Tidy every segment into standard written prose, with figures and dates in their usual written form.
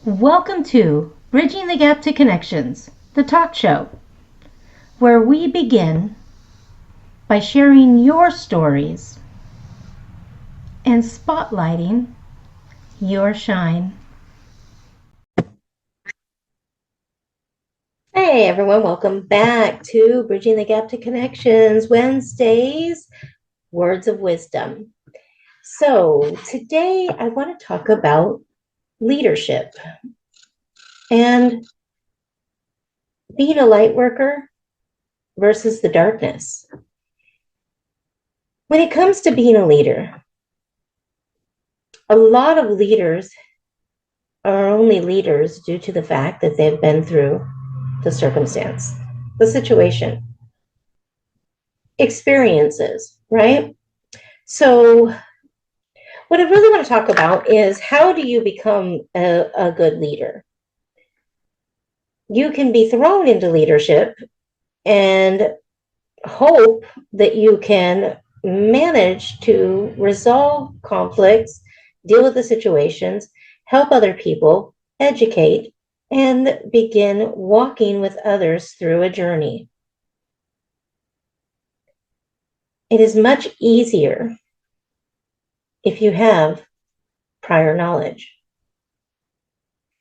Welcome to Bridging the Gap to Connections, the talk show, where we begin by sharing your stories and spotlighting your shine. Hey everyone, welcome back to Bridging the Gap to Connections, Wednesdays, Words of Wisdom. So today I want to talk about leadership and being a light worker versus the darkness. When it comes to being a leader, a lot of leaders are only leaders due to the fact that they've been through the circumstance, the situation, experiences, right? So what I really want to talk about is how do you become a good leader? You can be thrown into leadership and hope that you can manage to resolve conflicts, deal with the situations, help other people, educate, and begin walking with others through a journey. It is much easier if you have prior knowledge.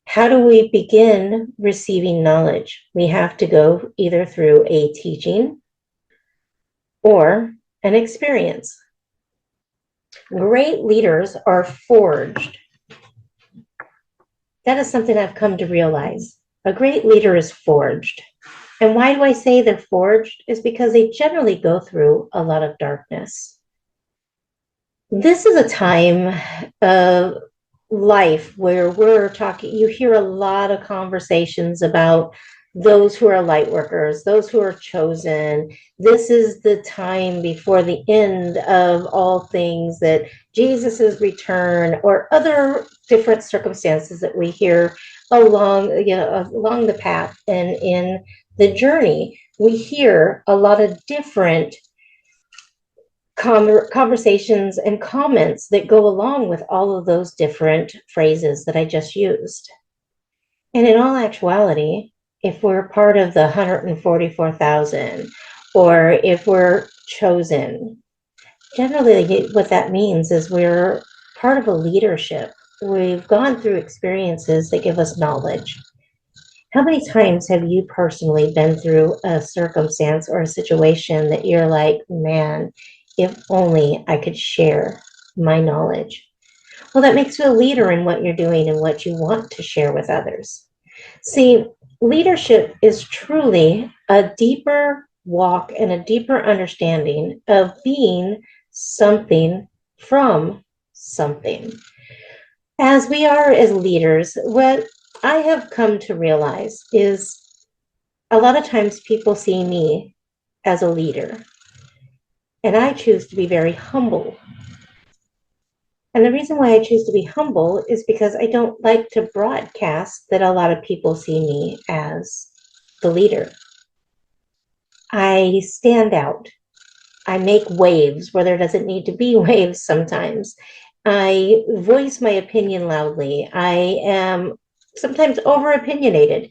How do we begin receiving knowledge? We have to go either through a teaching or an experience. Great leaders are forged. That is something I've come to realize. A great leader is forged. And why do I say they're forged? Is because they generally go through a lot of darkness. This is a time of life where we're talking, you hear a lot of conversations about those who are light workers, those who are chosen. This is the time before the end of all things, that Jesus's return or other different circumstances that we hear along the path and in the journey. We hear a lot of different conversations and comments that go along with all of those different phrases that I just used. And in all actuality, if we're part of the 144,000 or if we're chosen, generally what that means is we're part of a leadership. We've gone through experiences that give us knowledge. How many times have you personally been through a circumstance or a situation that you're like, man, if only I could share my knowledge? Well, that makes you a leader in what you're doing and what you want to share with others. See, leadership is truly a deeper walk and a deeper understanding of being something from something. As we are as leaders, what I have come to realize is a lot of times people see me as a leader, and I choose to be very humble. And the reason why I choose to be humble is because I don't like to broadcast that a lot of people see me as the leader. I stand out. I make waves where there doesn't need to be waves sometimes. I voice my opinion loudly. I am sometimes over-opinionated.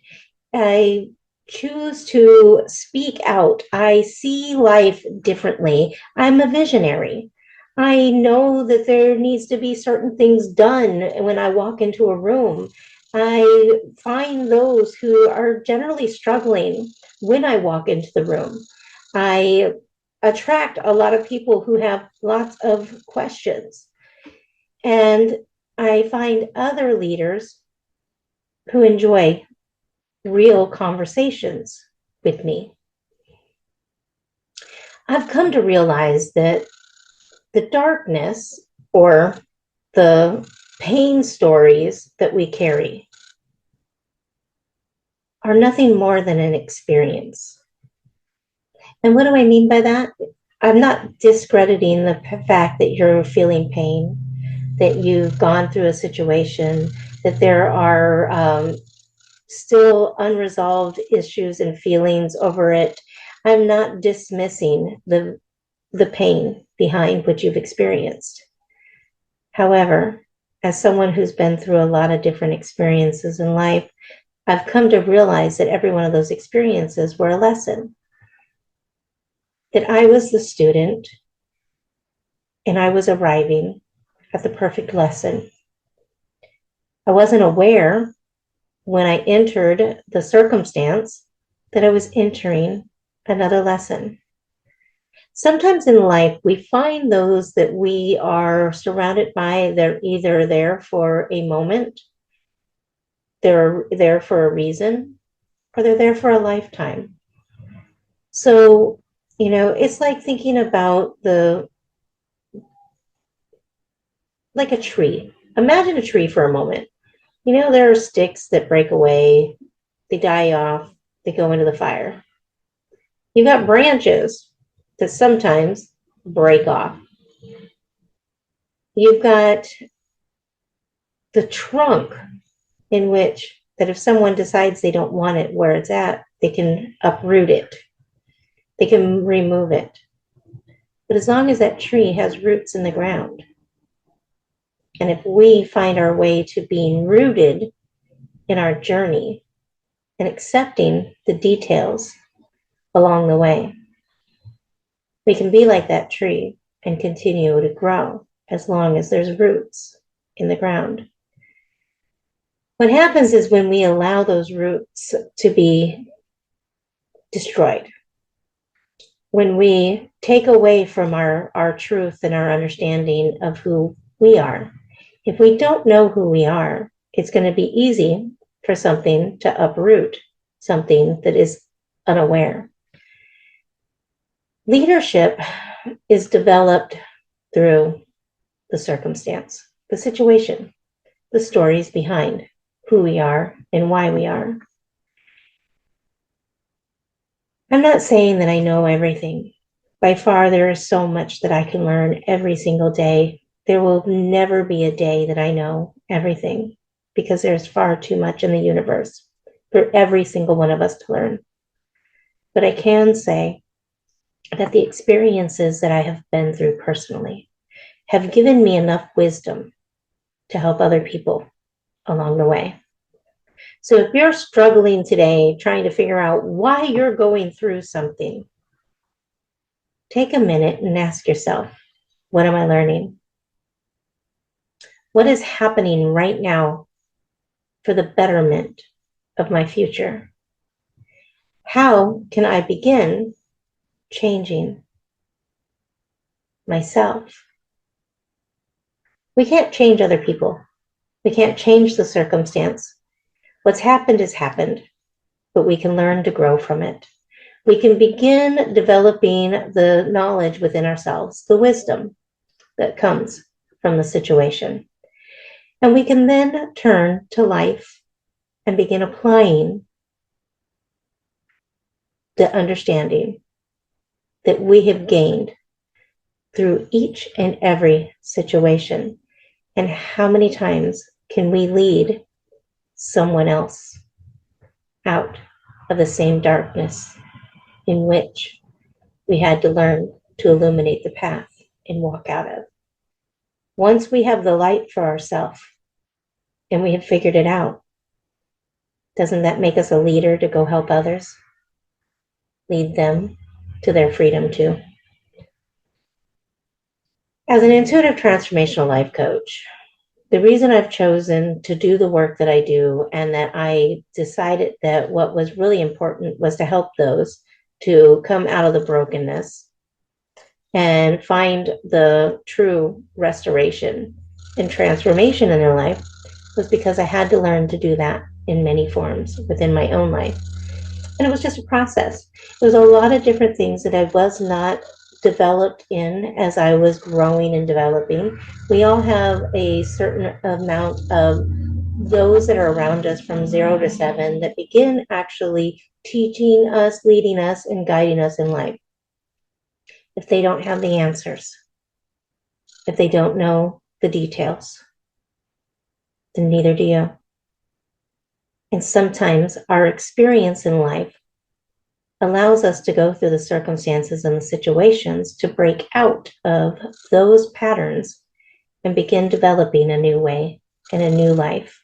I choose to speak out. I see life differently. I'm a visionary. I know that there needs to be certain things done when I walk into a room. I find those who are generally struggling when I walk into the room. I attract a lot of people who have lots of questions. And I find other leaders who enjoy real conversations with me. I've come to realize that the darkness or the pain stories that we carry are nothing more than an experience. And what do I mean by that? I'm not discrediting the fact that you're feeling pain, that you've gone through a situation, that there are still unresolved issues and feelings over it. I'm not dismissing the pain behind what you've experienced. However, as someone who's been through a lot of different experiences in life, I've come to realize that every one of those experiences were a lesson. That I was the student and I was arriving at the perfect lesson. I wasn't aware when I entered the circumstance that I was entering another lesson. Sometimes in life, we find those that we are surrounded by, they're either there for a moment, they're there for a reason, or they're there for a lifetime. So, it's like thinking about like a tree. Imagine a tree for a moment. There are sticks that break away, they die off, they go into the fire. You've got branches that sometimes break off. You've got the trunk in which that if someone decides they don't want it where it's at, they can uproot it. They can remove it. But as long as that tree has roots in the ground, and if we find our way to being rooted in our journey and accepting the details along the way, we can be like that tree and continue to grow as long as there's roots in the ground. What happens is when we allow those roots to be destroyed, when we take away from our truth and our understanding of who we are, if we don't know who we are, it's going to be easy for something to uproot something that is unaware. Leadership is developed through the circumstance, the situation, the stories behind who we are and why we are. I'm not saying that I know everything. By far, there is so much that I can learn every single day. There will never be a day that I know everything because there's far too much in the universe for every single one of us to learn. But I can say that the experiences that I have been through personally have given me enough wisdom to help other people along the way. So if you're struggling today, trying to figure out why you're going through something, take a minute and ask yourself, what am I learning? What is happening right now for the betterment of my future? How can I begin changing myself? We can't change other people. We can't change the circumstance. What's happened has happened, but we can learn to grow from it. We can begin developing the knowledge within ourselves, the wisdom that comes from the situation. And we can then turn to life and begin applying the understanding that we have gained through each and every situation. And how many times can we lead someone else out of the same darkness in which we had to learn to illuminate the path and walk out of? Once we have the light for ourselves and we have figured it out, doesn't that make us a leader to go help others? Lead them to their freedom too. As an intuitive transformational life coach, the reason I've chosen to do the work that I do and that I decided that what was really important was to help those to come out of the brokenness and find the true restoration and transformation in their life was because I had to learn to do that in many forms within my own life. And it was just a process. There was a lot of different things that I was not developed in as I was growing and developing. We all have a certain amount of those that are around us from 0 to 7 that begin actually teaching us, leading us, and guiding us in life. If they don't have the answers, if they don't know the details, then neither do you. And sometimes our experience in life allows us to go through the circumstances and the situations to break out of those patterns and begin developing a new way and a new life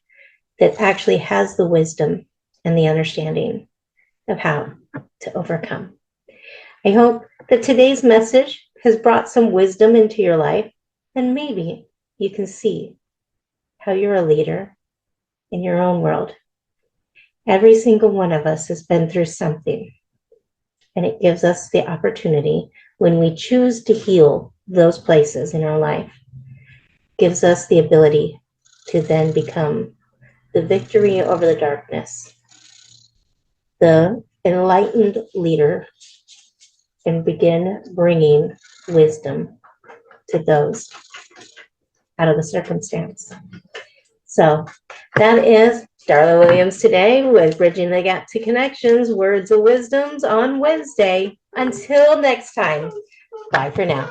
that actually has the wisdom and the understanding of how to overcome. I hope that today's message has brought some wisdom into your life, and maybe you can see how you're a leader in your own world. Every single one of us has been through something, and it gives us the opportunity, when we choose to heal those places in our life, gives us the ability to then become the victory over the darkness, the enlightened leader, and begin bringing wisdom to those out of the circumstance. So that is Darla Williams today with Bridging the Gap to Connections, Words of Wisdoms on Wednesday. Until next time, bye for now.